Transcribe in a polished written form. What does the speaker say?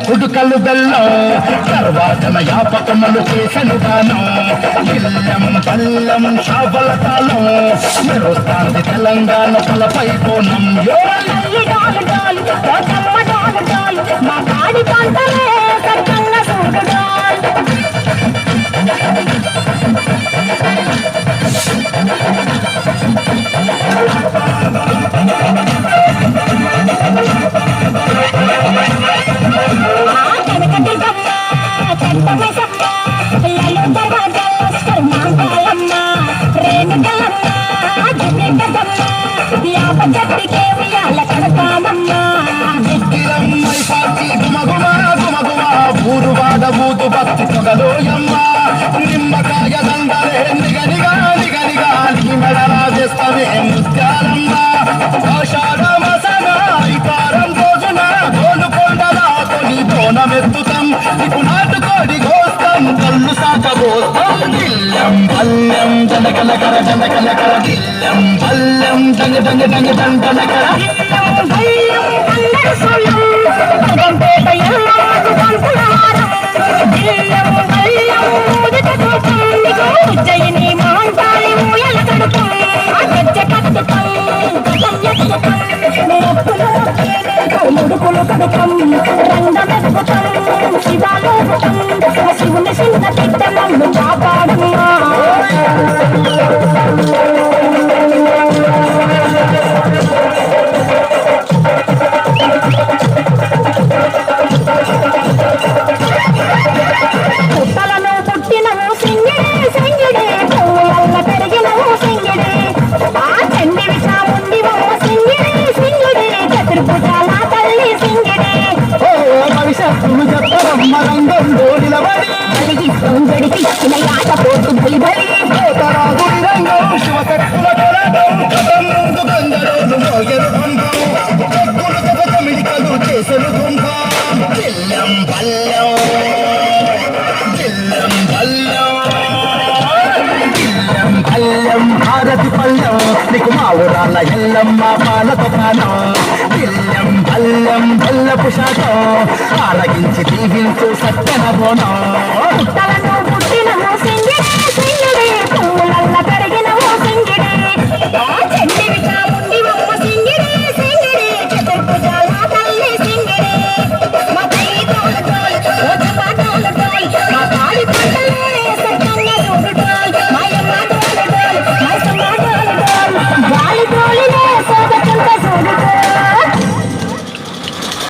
కుడుకలు బెల్లం తర్వాతన యాపకములు చేసను గానం ఇల్లం పల్లం షావల తాళం మెరుస్తాంది తెలంగాణ తలపై కోణం మా పాడి పంటలే సత్యంగా చూడడా భక్తి పొగలోయమ్మ నిమ్మకాయ దండలే నిగనిగా నిగనిగా మెడలా చేస్తావే ముత్యాలమ్మ ఆషాఢ మాసన ఇకారం రోజున గోలుకొండలా కొని బోనమెత్తుతాం నీకు నాటుకోడి గోస్తాం కళ్ళు సాకబోస్తాం దిల్లం పల్లెం జనకలకర జనకలకర దిల్లం పల్లెం డంగ డంగ డంగ డంటలకర శివుని సింగ తిట్టమల్లు కాపాడమ్మా పుట్టలను పుట్టినవు సింగిడే సింగిడే పువ్వులల్ల పెరిగినవు సింగిడే ఆ చండి విషాముండివో సింగిడే సింగిడే చతుర్భుజాల తల్లి సింగిడే ఓ భవిష్యత్తును చెప్పరమ్మ రంగంలో నిలబడి గడికి ఆట పోతు బలిబడి గుడి రంగం శివశక్తుల ముందు గంగరోజు మోగెరు మిడికలు చేసెను దిల్లం పల్లెం దిల్లం పల్లెం దిల్లం పల్లెం భారతి పల్లెం నీకు మా ఊరాల ఎల్లమ్మ పాలక ప్రాణం దిల్లం పల్లెం బల్లపు శాతం ఆరగించి దీవించు సత్యన బోనం